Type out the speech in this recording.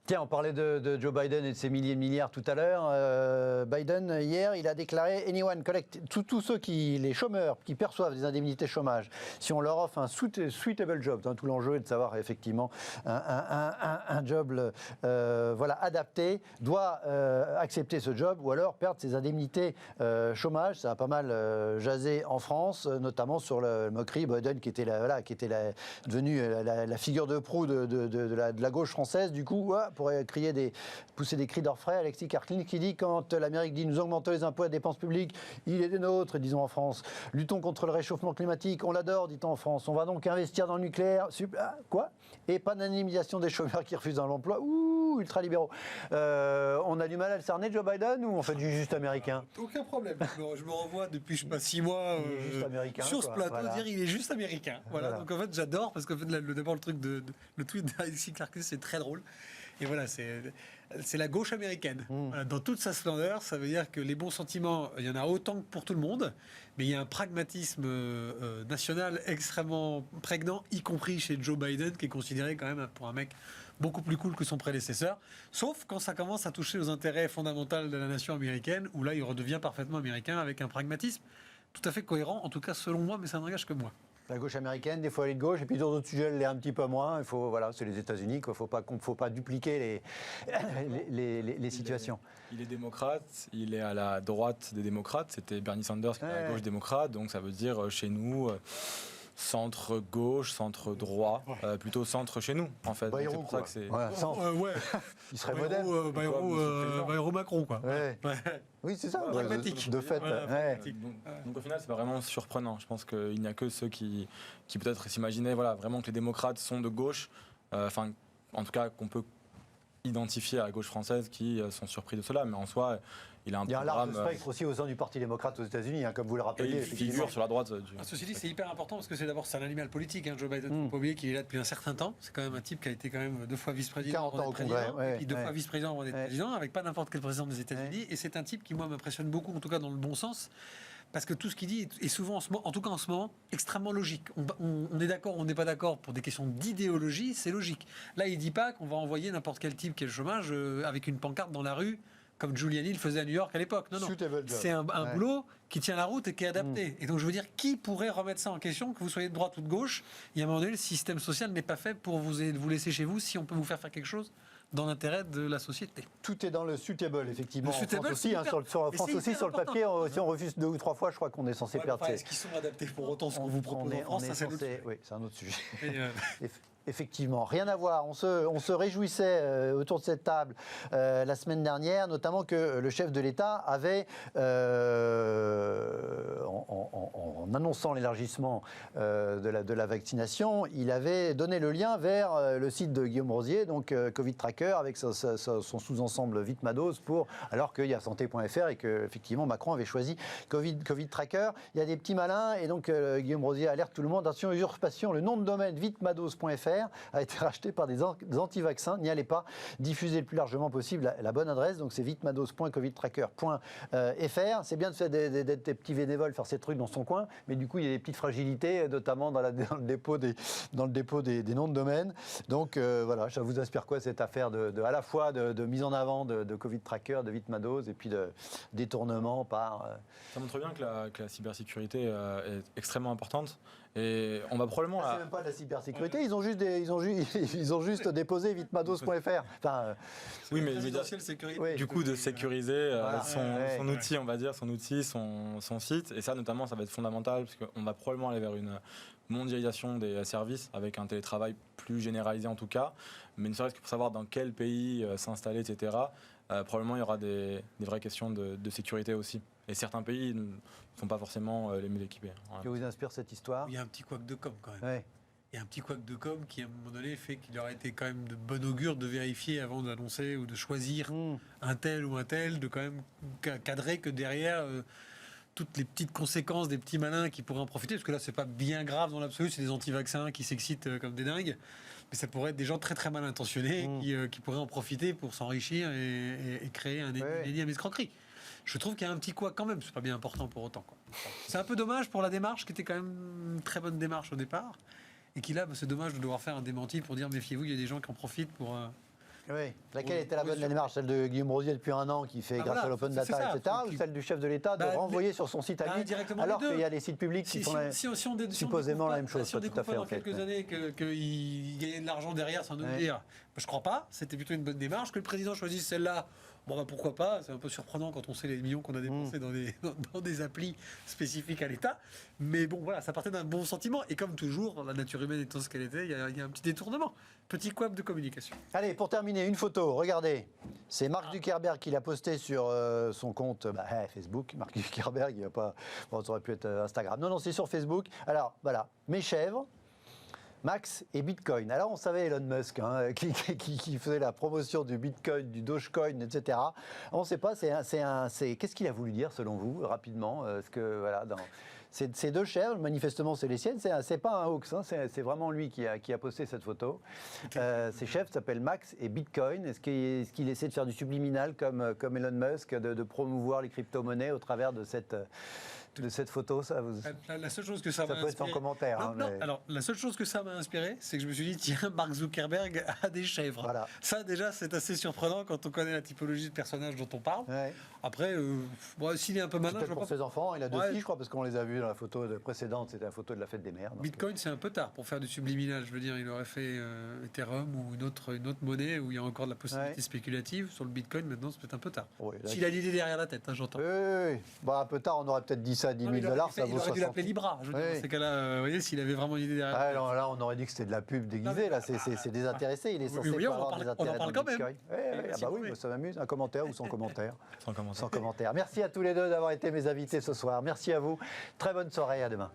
Tiens, on parlait de Joe Biden et de ses milliers de milliards tout à l'heure. Biden, hier, il a déclaré « Anyone collect », tous ceux les chômeurs qui perçoivent des indemnités chômage, si on leur offre un suitable job, tout l'enjeu est de savoir effectivement un job adapté, doit accepter ce job ou alors perdre ses indemnités chômage. Ça a pas mal jasé en France, notamment sur le moquerie Biden qui était devenue la figure de proue de la gauche française. Du coup, pour pousser des cris d'orfraie, Alexis Karklin qui dit quand l'Amérique dit nous augmentons les impôts et les dépenses publiques, il est des nôtres, disons en France. Luttons contre le réchauffement climatique, on l'adore, dit-on en France. On va donc investir dans le nucléaire. Quoi ? Et pas d'indemnisation des chômeurs qui refusent l'emploi. Ouh, ultra-libéraux. On a du mal à le cerner, Joe Biden, ou on fait du juste américain ? Aucun problème. Je me revois depuis, je sais pas, 6 mois sur ce plateau, dire il est juste américain. Voilà. Donc en fait, j'adore, parce qu'en fait, d'abord, le truc le tweet d'Alexis Karklin, c'est très drôle. Et voilà, c'est la gauche américaine. Voilà, dans toute sa splendeur, ça veut dire que les bons sentiments, il y en a autant que pour tout le monde, mais il y a un pragmatisme national extrêmement prégnant, y compris chez Joe Biden, qui est considéré quand même pour un mec beaucoup plus cool que son prédécesseur, sauf quand ça commence à toucher aux intérêts fondamentaux de la nation américaine, où là, il redevient parfaitement américain avec un pragmatisme tout à fait cohérent, en tout cas selon moi, mais ça n'engage que moi. La gauche américaine, des fois elle est de gauche, et puis dans d'autres sujets elle l'est un petit peu moins. C'est les États-Unis, il ne faut pas dupliquer les situations. Il est démocrate, il est à la droite des démocrates, c'était Bernie Sanders qui est à la gauche démocrate, donc ça veut dire chez nous centre-gauche, centre-droit, plutôt centre chez nous, en fait. Bayrou, c'est pour ça que c'est... Il serait modèle. Bayrou Macron, quoi. Oui, c'est ça. Pragmatique. De fait. Donc au final, c'est pas vraiment surprenant. Je pense qu'il n'y a que ceux qui peut-être s'imaginaient vraiment que les démocrates sont de gauche, en tout cas qu'on peut identifier à la gauche française qui sont surpris de cela, mais en soi, il a un programme... Il y a un large spectre aussi au sein du Parti démocrate aux États-Unis, comme vous le rappelez. Il figure sur la droite. Ceci dit, c'est hyper important parce que c'est un animal politique. Joe Biden, il ne faut pas oublier qu'il est là depuis un certain temps. C'est quand même un type qui a été quand même 2 fois vice-président, 40 ans au Congrès, et puis 2 fois vice-président avant d'être président, avec pas n'importe quel président des États-Unis. Et c'est un type qui, moi, m'impressionne beaucoup, en tout cas dans le bon sens. Parce que tout ce qu'il dit est souvent, en tout cas en ce moment, extrêmement logique. On est d'accord ou on n'est pas d'accord pour des questions d'idéologie, c'est logique. Là, il ne dit pas qu'on va envoyer n'importe quel type qui est le chômage avec une pancarte dans la rue, comme Giuliani le faisait à New York à l'époque. Non. C'est un boulot qui tient la route et qui est adapté. Et donc, je veux dire, qui pourrait remettre ça en question, que vous soyez de droite ou de gauche ? Il y a un moment donné, le système social n'est pas fait pour vous laisser chez vous si on peut vous faire quelque chose dans l'intérêt de la société. Tout est dans le suitable, effectivement. Le suitable, France aussi, sur le papier, si on refuse 2 ou 3 fois, je crois qu'on est censé perdre. Est-ce qu'ils sont adaptés pour autant ce qu'on vous propose en France ? Oui, c'est un autre sujet. Effectivement, rien à voir. On se réjouissait autour de cette table la semaine dernière, notamment que le chef de l'État avait, en annonçant l'élargissement de la vaccination, il avait donné le lien vers le site de Guillaume Rosier, donc Covid Tracker, avec son sous-ensemble Vitmados, alors qu'il y a santé.fr et que effectivement Macron avait choisi Covid Tracker. Il y a des petits malins et donc Guillaume Rosier alerte tout le monde. Attention, usurpation, le nom de domaine vitmados.fr a été racheté par des anti-vaccins. N'y allez pas. Diffusez le plus largement possible la bonne adresse. Donc c'est vitmados.covidtracker.fr. C'est bien de faire des petits bénévoles, faire ces trucs dans son coin, mais du coup il y a des petites fragilités, notamment dans le dépôt des noms de domaine. Donc voilà, ça vous inspire quoi cette affaire à la fois de mise en avant de Covid Tracker, de Vitmados et puis de détournement par... Ça montre bien que la cybersécurité est extrêmement importante et on va probablement... C'est même pas de la cybersécurité, ils ont juste déposé vitmados.fr. Oui, mais du coup de sécuriser son outil, on va dire, son site, et ça notamment ça va être fondamental parce qu'on va probablement aller vers une mondialisation des services avec un télétravail plus généralisé en tout cas, mais ne serait-ce que pour savoir dans quel pays s'installer, etc. Probablement il y aura des vraies questions de sécurité aussi. Et certains pays ne sont pas forcément les mieux équipés. Voilà. Que vous inspire cette histoire ? Il y a un petit couac de com quand même. Ouais. Il y a un petit couac de com qui, à un moment donné, fait qu'il aurait été quand même de bon augure de vérifier avant d'annoncer ou de choisir un tel ou un tel, de quand même cadrer que derrière toutes les petites conséquences des petits malins qui pourraient en profiter, parce que là, c'est pas bien grave dans l'absolu, c'est des anti-vaccins qui s'excitent comme des dingues, mais ça pourrait être des gens très très mal intentionnés qui pourraient en profiter pour s'enrichir et créer une énième escroquerie. Je trouve qu'il y a un petit couac quand même, c'est pas bien important pour autant, quoi. C'est un peu dommage pour la démarche, qui était quand même une très bonne démarche au départ, et qui là, c'est dommage de devoir faire un démenti pour dire méfiez-vous, il y a des gens qui en profitent pour Oui. Laquelle était la bonne démarche? Celle de Guillaume Rosier depuis un an qui fait grâce à l'open data, etc. Ou celle du chef de l'État de renvoyer sur son site à lui, alors qu'il y a des sites publics qui font supposément la même chose. Si on découvre dans quelques années qu'il gagnait de l'argent derrière sans nous le dire, je crois pas. C'était plutôt une bonne démarche. Que le président choisisse celle-là, bon bah pourquoi pas. C'est un peu surprenant quand on sait les millions qu'on a dépensés dans des applis spécifiques à l'État. Mais bon voilà, ça partait d'un bon sentiment. Et comme toujours, la nature humaine étant ce qu'elle était, il y a un petit détournement. Petit couac de communication. Allez, pour terminer, une photo. Regardez. C'est Mark Zuckerberg qui l'a posté sur son compte Facebook. Mark Zuckerberg, il va pas. Bon, ça aurait pu être Instagram. Non, c'est sur Facebook. Alors, voilà. Mes chèvres. Max et Bitcoin. Alors on savait Elon Musk qui faisait la promotion du Bitcoin, du Dogecoin, etc. On ne sait pas. Qu'est-ce qu'il a voulu dire selon vous rapidement? Parce que voilà, ces deux chèvres, manifestement c'est les siennes. C'est pas un hoax. C'est vraiment lui qui a posté cette photo. Ces chèvres s'appellent Max et Bitcoin. Est-ce qu'il essaie de faire du subliminal comme Elon Musk, de promouvoir les crypto-monnaies au travers de cette photo? La seule chose que ça peut être sans commentaire. Alors, la seule chose que ça m'a inspiré, c'est que je me suis dit, tiens, Mark Zuckerberg a des chèvres. Voilà. Ça, déjà, c'est assez surprenant quand on connaît la typologie de personnage dont on parle. Ouais. Après, s'il est un peu malin... Peut-être pour ses enfants, il a deux filles, je crois, parce qu'on les a vus dans la photo précédente, c'était la photo de la fête des mères. Bitcoin, c'est un peu tard pour faire du subliminal. Je veux dire, il aurait fait Ethereum ou une autre monnaie où il y a encore de la possibilité spéculative. Sur le Bitcoin, maintenant, c'est peut-être un peu tard. S'il a l'idée derrière la tête, j'entends. Oui. Un peu tard, on aurait peut-être dit ça à 10 000 $, ça vaut 60. Il aurait dû l'appeler Libra. Je veux dire, dans ces cas-là, vous voyez, s'il avait vraiment une idée derrière. Là, on aurait dit que c'était de la pub déguisée. Là, c'est désintéressé. Il est censé pas avoir des intérêts dans le Bitcoin. Oui, ça m'amuse. Un commentaire ou sans commentaire? Sans commentaire. Merci à tous les deux d'avoir été mes invités ce soir. Merci à vous. Très bonne soirée. À demain.